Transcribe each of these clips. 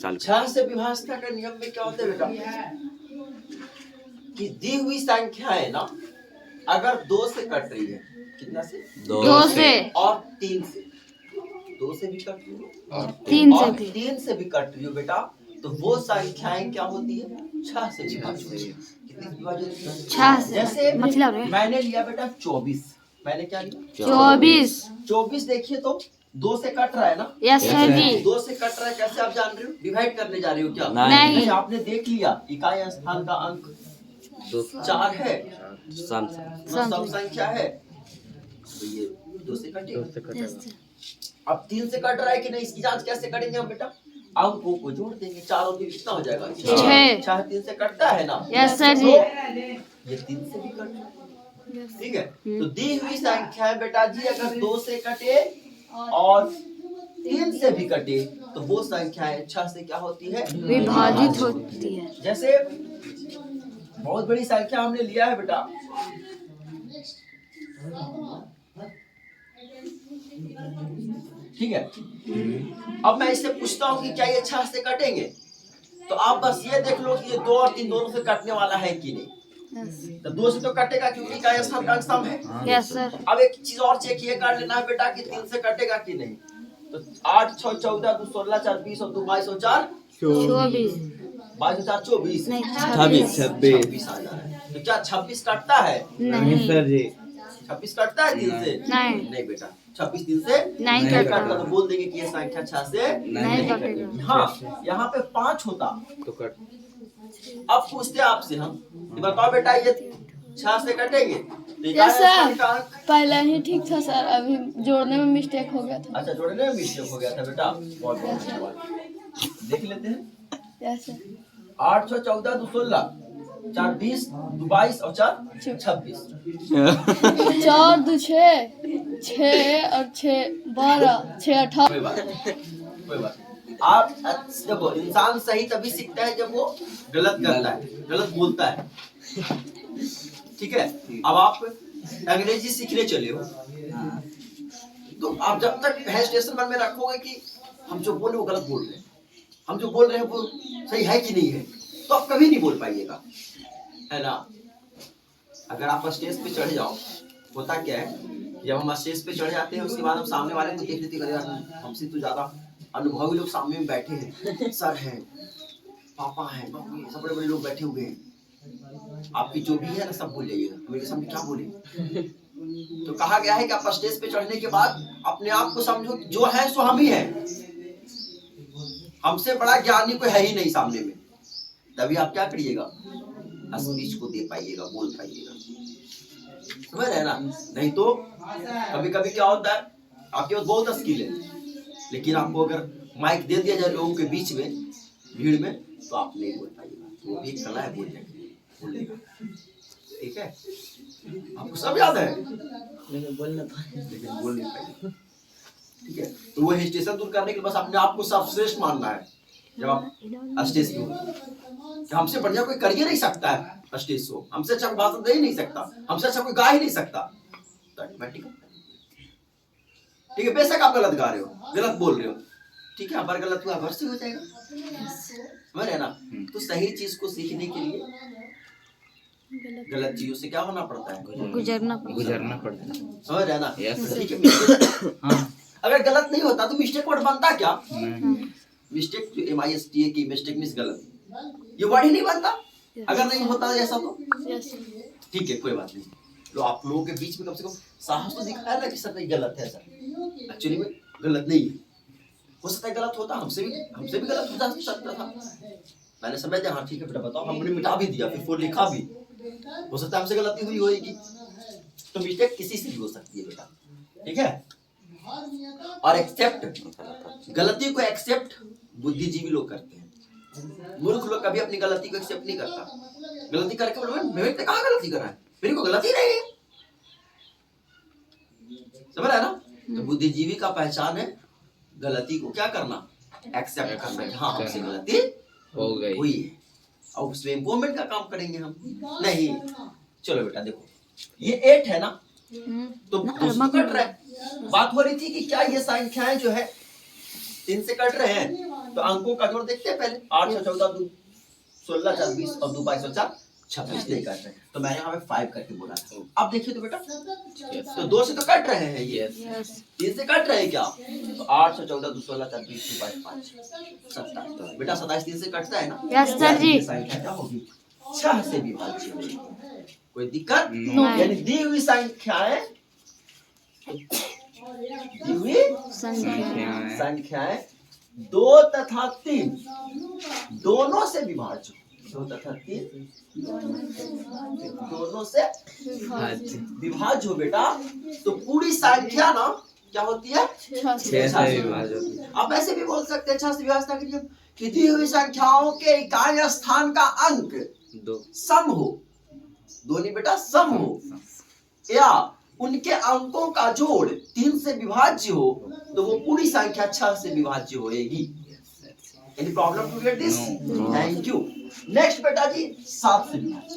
6 से विभाजन का नियम में क्या होता है बेटा कि दी हुई संख्याएं ना अगर 2 से कट रही है, कितना से? 2 से और 3 से, 2 से भी कट रही है और 3 से भी कट रही हो बेटा, तो वो संख्याएं क्या होती है? 6 से विभाजित होती है। कितनी से विभाजित होती है? 6 से। जैसे मैंने लिया बेटा 24, मैंने क्या लिया? 24 देखिए तो 2 से कट रहा है ना? यस सर जी। 2 से कट रहा है, कैसे आप जान रहे हो? डिवाइड करने जा रहे हो क्या? नहीं। आपने देख लिया इकाई स्थान का अंक 4 है, सम संख्या है, तो ये 2 से कटेगा। अब 3 से कट रहा है कि नहीं, इसकी जांच कैसे करेंगे हम बेटा? अंकों को जोड़ देंगे, 4 और 3 कितना हो जाएगा? 6। 3 से कटता है ना? यस सर जी। ये 3 से भी कट रहा है, ठीक है। तो दी हुई संख्या है बेटा जी, अगर 2 से कटे और 3 से भी कटे तो वो संख्याएं 6 से क्या होती है? विभाजित होती है। जैसे बहुत बड़ी संख्या हमने लिया है बेटा, ठीक है। अब मैं इससे पूछता हूँ कि क्या ये 6 से कटेंगे, तो आप बस ये देख लो कि ये 2 और 3 दोनों से कटने वाला है कि नहीं। तो 2 से तो कटेगा क्योंकि इकाई स्थान का अंक सम है। Yes sir. अब एक चीज और चेक ये कर लेना है बेटा कि 3 से कटेगा कि नहीं। तो 8 6 14 2 16 4 20 और 2 22 और 4 24 22 4 24 नहीं 26 आ जा रहा है। तो क्या 26 कटता है? नहीं सर जी। 26 कटता है 3 से? नहीं बेटा 26 3 से नहीं कटता। तो बोल देंगे कि ये संख्या 6 से नहीं कटेगा। हाँ, यहाँ पे 5 होता तो कट। अब पूछते हैं आपसे हम, बताओ बेटा ये 6 से कटेंगे? तो यस सर, का अंक पहले ही ठीक था सर, अभी जोड़ने में मिस्टेक हो गया था। अच्छा जोड़ने में मिस्टेक हो गया था बेटा, बहुत अच्छी बात। देख लेते हैं। Yes sir. 8 6 14 2 16 4 20 2 22 और 4 26 4 2 6 6 और 6 12 6 18। कोई बात आप देखो, इंसान सही तभी सीखता है जब वो गलत करता है, गलत बोलता है, ठीक है। अब आप अंग्रेजी सीखने चले हो, तो आप जब तक हेजिटेशन मन में रखोगे कि हम जो बोले वो गलत बोल रहे हैं, हम जो बोल रहे हैं वो सही है कि नहीं है, तो आप कभी नहीं बोल पाइएगा, है ना। अगर आप स्टेज पे चढ़ जाओ, होता क्या है, जब हम स्टेज पे चढ़ जाते हैं उसके बाद हम सामने वाले को देख लेते हैं, हमसे तो ज्यादा अनुभवी लोग सामने में बैठे हैं, सर हैं, पापा हैं, सब बड़े बड़े लोग बैठे हुए हैं, आपकी जो भी है ना सब बोल जाइएगा, मेरे सामने क्या बोले। तो कहा गया है कि आप स्टेज पे चढ़ने के बाद अपने आप को समझो जो है सो हम ही है, हमसे बड़ा ज्ञानी कोई है ही नहीं सामने में, तभी आप क्या करिएगा, स्पीच को दे पाइएगा, बोल पाइएगा, समझ रहे ना। नहीं तो कभी कभी क्या होता है, आपके पास बहुत स्किल है, लेकिन आपको अगर माइक दे दिया जाए लोगों के बीच में, भीड़ में, तो आप नहीं बोल पाइएगा, वो भी एक कला है बोलने का, ठीक है। आपको सब याद है लेकिन बोल नहीं पाइए, ठीक है। तो वो हेजिटेशन दूर करने के लिए बस अपने आप को सर्वश्रेष्ठ मानना है। जब आप स्टेज पे हो, हमसे बढ़िया कोई कर ही नहीं सकता है स्टेज शो, हमसे अच्छा भाषण दे ही नहीं सकता, हमसे अच्छा कोई गा ही नहीं सकता, ठीक है। बेशक आप गलत गा रहे हो, गलत बोल रहे हो, ठीक है, अगर गलत हुआ वर्ष हो जाएगा, समझ रहे ना। तो सही चीज को सीखने के लिए गलत चीजों से क्या होना पड़ता है, गुजरना पड़ता है, समझ रहे ना। ठीक है, अगर गलत नहीं होता तो मिस्टेक वर्ड बनता क्या? मिस्टेक जो MISTAK की मिस्टेक मींस गलत, ये वर्ड ही नहीं बनता अगर नहीं होता ऐसा तो, ठीक है, कोई बात नहीं। तो आप लोगों के बीच में कम से कम साहस तो दिखाया ना कि सर नहीं गलत है, सर एक्चुअली में गलत नहीं है, हो सकता है गलत होता, हमसे भी गलत हो सकता था, मैंने समझ दिया, हाँ ठीक है बेटा बताओ, हमने मिटा भी दिया, फिर फोन लिखा भी, हो सकता है हमसे गलती हुई होगी, तो मिस्टेक किसी से भी हो सकती है बेटा, ठीक है। और एक्सेप्ट, गलती को एक्सेप्ट बुद्धिजीवी लोग करते हैं, मूर्ख लोग कभी अपनी गलती को एक्सेप्ट नहीं करता, गलती करके बोलो मैंने कहाँ गलती करा है, मेरी को गलती नहीं है, समझ रहा है ना। तो बुद्धिजीवी का पहचान है गलती को क्या करना, एक्सेप्ट करना, हाँ हमसे गलती हो गई हुई है, और उसमें इम्प्रूवमेंट का काम करेंगे हम, नहीं। चलो बेटा देखो, ये 8 है ना, तो कट रहा है, बात हो रही थी कि क्या ये संख्याएं जो है 3 से कट रहे हैं तो अंकों का जोड़ देखते हैं पहले। 8 6 14 2 16 4 20 और 2 5 4 26 नहीं कट रहे। तो मैंने यहाँ पे 5 करके बोला था। अब देखिए तो बेटा, तो 2 से तो कट रहे हैं ये, यस 3 से कट रहे हैं क्या? तो 8 6 14 2 16 4 20 2 5 5 27 बेटा 27 3 से कटता है ना? यस सर जी। ये संख्या क्या होगी? 6 से विभाज्य होगी। कोई दिक्कत? नहीं। यानी दी हुई संख्याएं, दी हुई संख्याएं 2 तथा 3 दोनों से विभाज्य, 2 तथा 3 दोनों से विभाज्य हो बेटा। तो पूरी संख्या ना क्या होती है? 6 से 6 से विभाजन। आप ऐसे भी बोल सकते हैं 6 से विभाजन के नियम कि दी हुई संख्याओं के इकाई स्थान का अंक 2 सम हो, दो नहीं बेटा सम हो, या उनके अंकों का जोड़ 3 से विभाज्य हो, तो वो पूरी संख्या 6 से विभाज्य होएगी। Any problem to get this? Thank you. Next बेटा जी 7 से विभाज्य।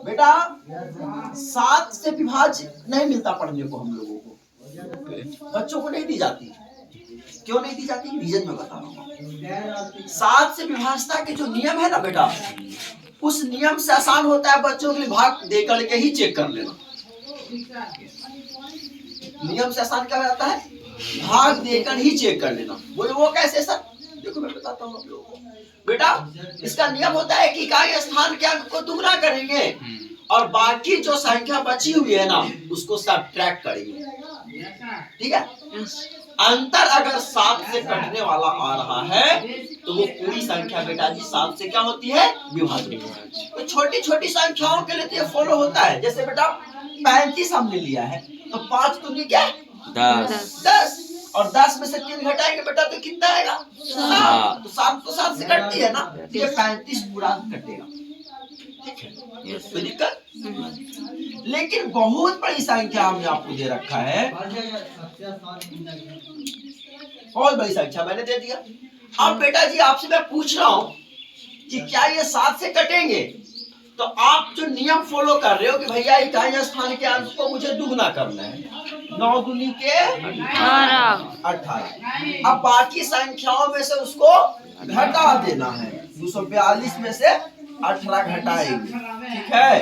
बेटा 7 से विभाज्य नहीं मिलता पढ़ने को हम लोगों को, बच्चों को नहीं दी जाती। क्यों नहीं दी जाती? रीजन में बता रहा हूँ। 7 से विभाज्यता के जो नियम है ना बेटा, उस नियम से आसान होता है बच्चों के लिए भाग दे करके ही चेक कर लेना। नियम से आसान क्या रहता है? भाग देकर ही चेक कर लेना। बोले वो कैसे सर? देखो मैं बताता हूँ आप लोगों को। बेटा इसका नियम होता है कि इकाई स्थान के अंक को दुगना करेंगे और बाकी जो संख्या बची हुई है ना उसको सब्ट्रैक्ट करेंगे। ठीक है? अंतर अगर 7 से कटने वाला आ रहा है तो वो पूरी संख्या बेटा जी 7 से क्या होती है? विभाज्य। तो छोटी छोटी संख्याओं के लिए तो ये फॉलो होता है। जैसे बेटा 35 हमने लिया है तो 5 दूनी क्या? 10 और 10 में से 3 घटाएंगे बेटा तो कितना आएगा? 7। तो 7 तो 7 से कटती है ना, तो ये 35 पूरा कटेगा। ठीक है? कोई दिक्कत? लेकिन बहुत बड़ी संख्या हमने आपको दे रखा है, बहुत बड़ी संख्या मैंने दे दिया। अब बेटा जी आपसे मैं पूछ रहा हूँ कि क्या ये 7 से कटेंगे? तो आप जो नियम फॉलो कर रहे हो कि भैया इकाई स्थान के अंक को मुझे दुगना करना है, 9 दूनी के 18। अब बाकी संख्याओं में से उसको घटा देना है। 242 में से 18 घटाएंगे। ठीक है?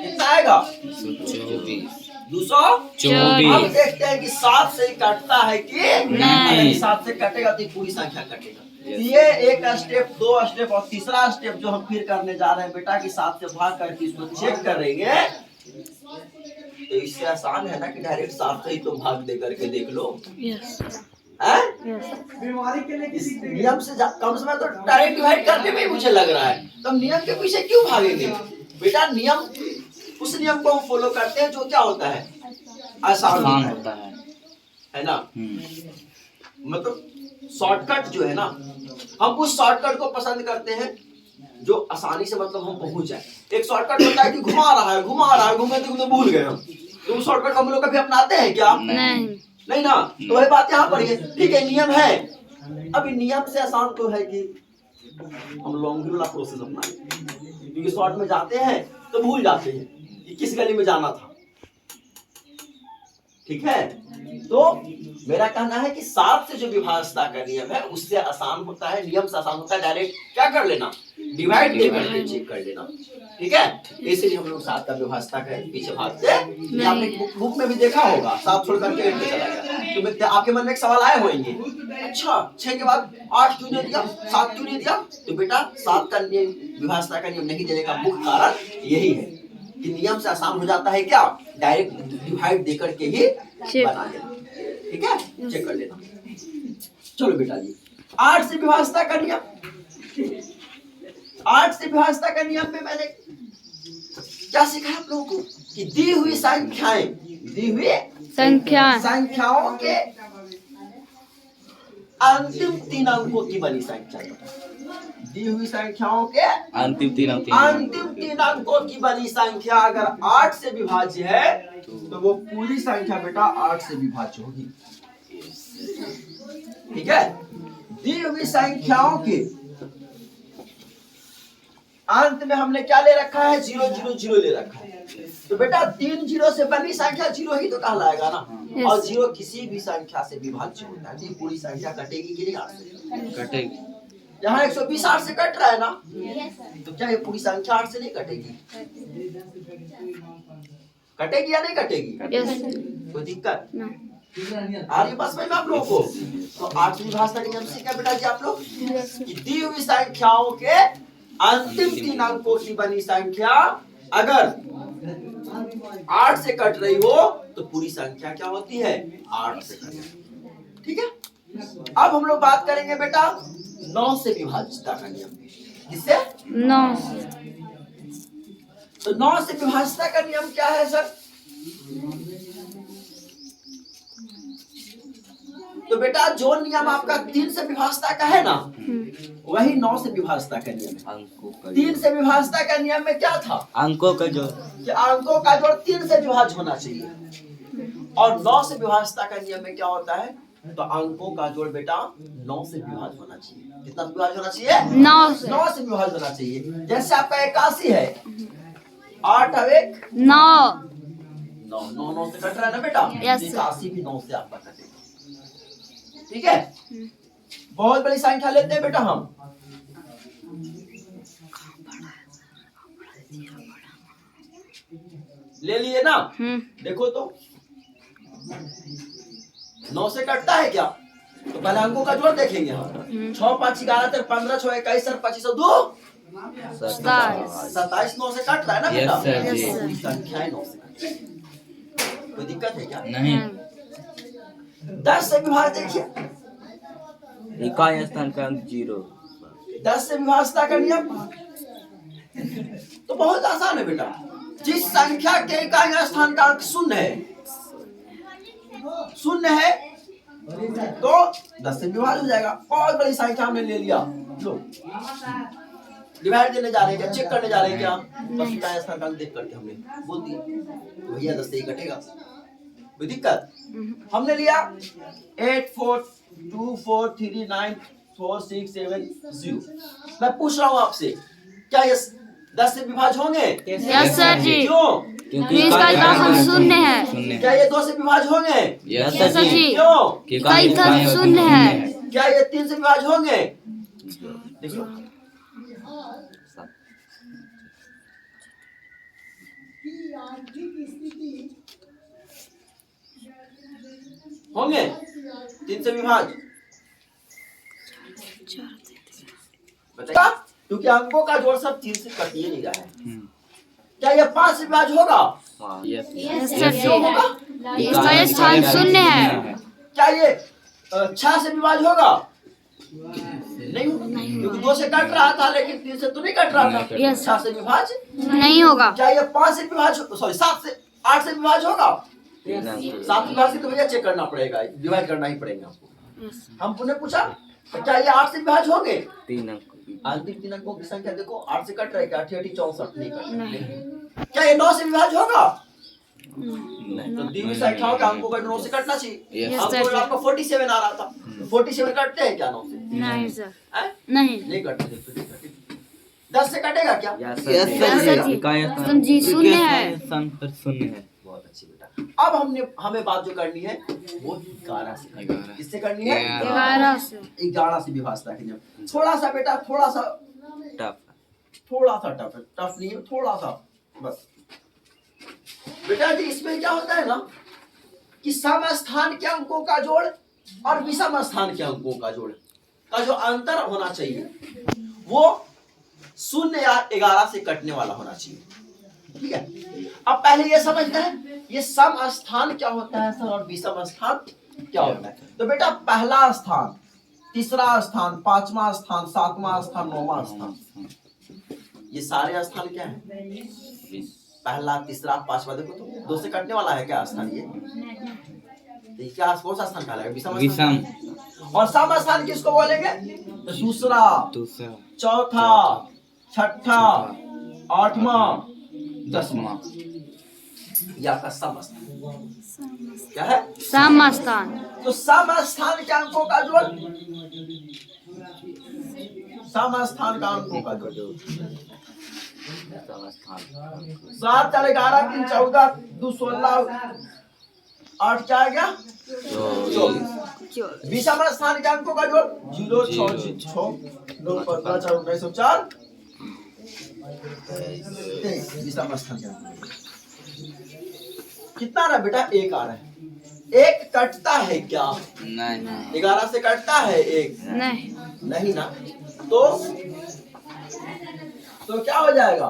कितना आएगा? 224। अब देखते हैं कि 7 से कटता है कि नहीं। 7 से कटेगा तो पूरी संख्या कटेगा। ये एक स्टेप, 2 स्टेप और तीसरा स्टेप जो हम फिर करने जा रहे हैं बेटा कि 7 से भाग करके इसको चेक करेंगे। तो इससे आसान है ना कि डायरेक्ट 7 से ही तो भाग दे करके देख लो। यस बीमारी के लिए किसी नियम से कम समय तो डायरेक्ट डिवाइड करने में ही मुझे लग रहा है, तो हम नियम के पीछे क्यों भागेंगे? बेटा नियम, उस नियम को हम फॉलो करते हैं जो क्या होता है? आसान होता है ना? मतलब शॉर्टकट जो है ना, हम उस शॉर्टकट को पसंद करते हैं जो आसानी से मतलब हम पहुंच जाए। एक शॉर्टकट होता है कि घुमा रहा है घूमते घूमते भूल गए हम, तो उस शॉर्टकट को हम लोग कभी अपनाते हैं क्या? नहीं ना। तो वही बात यहाँ पर है। ठीक है, नियम है। अभी नियम से आसान तो है कि हम लॉन्ग वाला प्रोसेस अपनाएं, क्योंकि शॉर्ट में जाते हैं तो भूल जाते हैं कि किस गली में जाना था। ठीक है? तो मेरा कहना है कि 7 से जो विभाज्यता का नियम है उससे आसान होता है, नियम से आसान होता है। डायरेक्ट क्या कर लेना? डिवाइड करके चेक कर लेना। ठीक है? इसलिए हम लोग 7 का विभाज्यता के पीछे भागते हैं। आपने बुक में भी देखा होगा, 7 छोड़ करके 8 पे चला गया। तो आपके मन में एक सवाल आए होंगे, अच्छा 6 के बाद 8 क्यों नहीं दिया, 7 क्यों नहीं दिया? तो बेटा 7 का विभाज्यता का नियम नहीं देने का मुख्य कारण यही है कि नियम से आसान हो जाता है क्या? डायरेक्ट डिवाइड देकर के ही बना लेना। ठीक है? चेक कर लेना। चलो बेटा जी 8 से विभाज्यता का नियम, 8 से विभाज्यता का नियम में मैंने क्या सीखा आप लोगों को कि दी हुई संख्याएं, दी हुई संख्याओं के अंतिम 3 अंकों की बनी संख्या, दी हुई संख्याओं के अंतिम 3 अंकों की बनी संख्या अगर 8 से विभाज्य है तो वो पूरी संख्या बेटा 8 से विभाज्य होगी। ठीक है? दी हुई संख्याओं के अंत में हमने क्या ले रखा है? 0 0 0 ले रखा है। तो बेटा 3 जीरो से बनी संख्या जीरो ही तो कहलाएगा ना। Yes. और जीरो किसी भी संख्या से विभाज्य होता है। तो ये पूरी संख्या कटेगी कि नहीं 8 से? कटेगी। यहाँ 120 8 से कट रहा है ना, तो क्या ये पूरी संख्या 8 से नहीं कटेगी? कटेगी या नहीं कटेगी? यस कोई दिक्कत नो आ रही बस में आप लोगों को? तो आठवीं भाषा के नियम सीखा बेटा जी आप लोग कि दी हुई संख्याओं के अंतिम 3 अंकों की बनी संख्या अगर 8 से कट रही हो तो पूरी संख्या क्या होती है? 8 से कट रही है। ठीक है। अब हम लोग बात करेंगे बेटा 9 से विभाज्यता का नियम। किससे? 9 तो 9 से विभाज्यता का नियम क्या है सर? तो बेटा जो नियम आपका 3 से विभाज्यता का है ना, वही 9 से विभाज्यता का नियम है। अंकों का 3 से विभाज्यता का नियम में क्या था? अंकों का जो कि अंकों का जोड़ 3 से विभाज्य होना चाहिए। और 9 से विभाज्यता का नियम में क्या होता है? तो अंकों का जोड़ बेटा 9 से विभाज्य होना चाहिए। कितना से विभाज्य होना चाहिए? 9 से 9 से विभाज्य होना चाहिए। जैसे आपका 81 है, 8 और 1 9 9 9 9 से कट रहा है ना बेटा? Yes, sir. 81 भी 9 से आपका कटेगा। ठीक है। बहुत बड़ी संख्या लेते हैं बेटा हम। ले लिए ना? देखो तो 9 से कटता है क्या? तो पहले अंकों का जोड़ देखेंगे हम। 6 5 11 13 15 6 21 25 2 27 9 से कट रहा है ना बेटा? Yes, sir, जी। पूरी संख्याएं 9 से कट रही हैं। कोई दिक्कत है क्या? नहीं 10 से विभाज्य देखिए। इकाई स्थान का अंक 0। 10 से विभाज्यता का नियम तो बहुत आसान है बेटा। जिस संख्या के इकाई स्थान का अंक 0 है, 0 है तो 10 से विभाज्य हो जाएगा। बहुत बड़ी संख्या हमने ले लिया, लो डिवाइड देने जा रहे हैं क्या? चेक करने जा रहे हैं क्या? बस इकाई स्थान का अंक देख करके हमने बोल दिया तो भैया 10 से ही कटेगा। कोई दिक्कत? हमने लिया 8 4 2 4 3 9 4 6 7 0। मैं पूछ रहा हूँ आपसे, क्या ये 10 से विभाज्य होंगे? यस सर जी क्यों? क्योंकि इसका इकाई शून्य है। शून्य क्या ये 2 से विभाज्य होंगे? यस यस सर जी क्यों? इकाई स्थान शून्य है। क्या ये 3 से विभाज्य होंगे? देखो होंगे 3 से विभाज्य। बताइए, क्योंकि अंकों का जोड़ सब 3 से कट ही नहीं रहा है। क्या ये 5 से विभाज्य होगा? यस यस सर जी क्यों होगा? इसका स्थान शून्य है। क्या ये 6 से विभाज्य होगा? नहीं होगा, क्योंकि 2 से कट रहा था लेकिन 3 से तो नहीं कट रहा था। Yes. 6 से विभाज्य नहीं होगा। क्या ये 5 से विभाज्य, सॉरी 7 से 8 से विभाज्य होगा? 7 विभाज्य तो भैया चेक करना पड़ेगा, डिवाइड करना ही पड़ेगा आपको। हमने पूछा क्या ये 8 से विभाज्य होंगे? 3 अंक अंतिम 3 अंकों की संख्या देखो, 8 से कट रहा है क्या? 88 64 नहीं कट रहा। क्या ये 9 से विभाज्य होगा? तो दी हुई संख्याओं का अंकों का 9 से कटना चाहिए। Yes, sir. हमको आपका 47 आ रहा था, 47 कटते हैं क्या 9 से? नहीं सर हैं? नहीं नहीं कटते थे, तो नहीं कटेगा। 10 से कटेगा क्या? यस यस सर जी इकाई सर जी शून्य है। स्थान पर शून्य है। बहुत अच्छी बेटा। अब हमें बात जो करनी है वो 11 से करनी है। किससे करनी है? 11 से 11 से विभाज्यता की नियम। थोड़ा सा बेटा, थोड़ा सा टफ टफ है, टफ नहीं है, थोड़ा सा बस। बेटा जी इसमें क्या होता है ना कि सम स्थान के अंकों का जोड़ और विषम स्थान के अंकों का जोड़ का जो अंतर होना चाहिए वो 0 या 11 से कटने वाला होना चाहिए। ठीक है। अब पहले ये समझते हैं ये सम स्थान क्या होता है सर और विषम स्थान क्या होता है। तो बेटा पहला स्थान, तीसरा स्थान, 5वां स्थान, 7वां स्थान, 9वां स्थान, ये सारे स्थान क्या है? पहला, तीसरा, 5वां। देखो तो 2 से कटने वाला है क्या स्थान? ये तो क्या कौन सा स्थान कहलाएगा? विषम। और सम स्थान किसको बोलेंगे? तो दूसरा, चौथा, छठा, 8वां, 10वां, या का सम स्थान क्या है? सम स्थान। तो सम स्थान के अंकों का जोड़, सम स्थान का अंकों का जोड़ समास्थान 7 4 11 3 14 2 16 8 4 गया 24 विषम स्थान के अंकों का जोड़ 0 6 6 2 15 4 19 4 23 विषम स्थान के अंक कितना आ रहा है बेटा? 1 आ रहा है। 1 कटता है क्या? नहीं 11 से कटता है 1? नहीं नहीं ना। तो क्या हो जाएगा?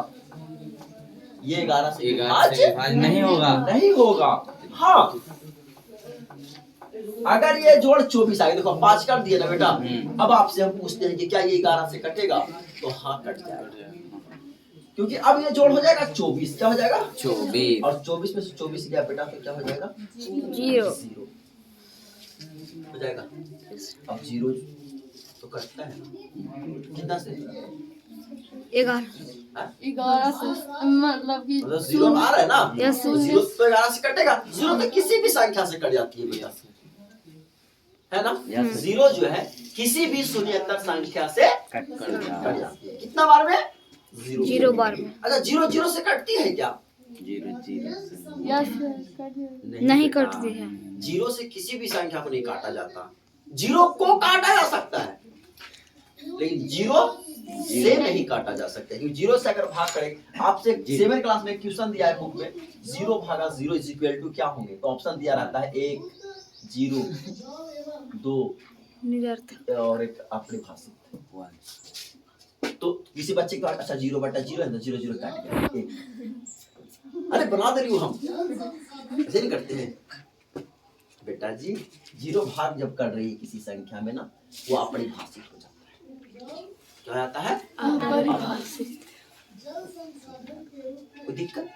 ये 11 से आज नहीं होगा। नहीं होगा। हाँ, अगर ये जोड़ 24 आ गया, देखो 5 कर दिए ना बेटा। अब आपसे हम पूछते हैं कि क्या ये 11 से कटेगा? तो हाँ, कट जाएगा, क्योंकि अब ये जोड़ हो जाएगा 24। क्या हो जाएगा? 24 और 24 में से 24 गया बेटा, तो क्या हो जाएगा? 0 हो जाएगा। अब 0 तो कटता है कितना से? 11 हाँ? 11 से मतलब कि मतलब 0 आ रहा है ना? Yes, तो 0 तो 11 से कटेगा। 0 तो किसी भी संख्या से कट जाती है बेटा, है ना? 0 जो है किसी भी शून्येतर संख्या से कट कर कट जाती है। कितना बार में? 0 बार में। अच्छा, 0 0 से कटती है क्या? 0 यस नहीं कटती है। 0 से किसी भी संख्या को नहीं काटा जाता। 0 को काटा जा सकता है, लेकिन 0 से नहीं काटा जा सकता है, क्योंकि 0 से अगर भाग करें, आपसे 7 क्लास में क्वेश्चन दिया है बुक में, 0 भागा 0 इज इक्वल टू क्या होंगे? तो ऑप्शन दिया रहता है 1 0 2 निरर्थक। और एक अपने भाषित। तो किसी बच्चे का अच्छा 0/0 है तो 0 0 काट गया। अरे बना दे रही हूँ हम, ऐसे नहीं करते हैं बेटा जी। 0 भाग जब कर रही है किसी संख्या में ना, वो अपरिभाषित हो जाता है। क्या आता है? अपरिभाषित। कोई दिक्कत?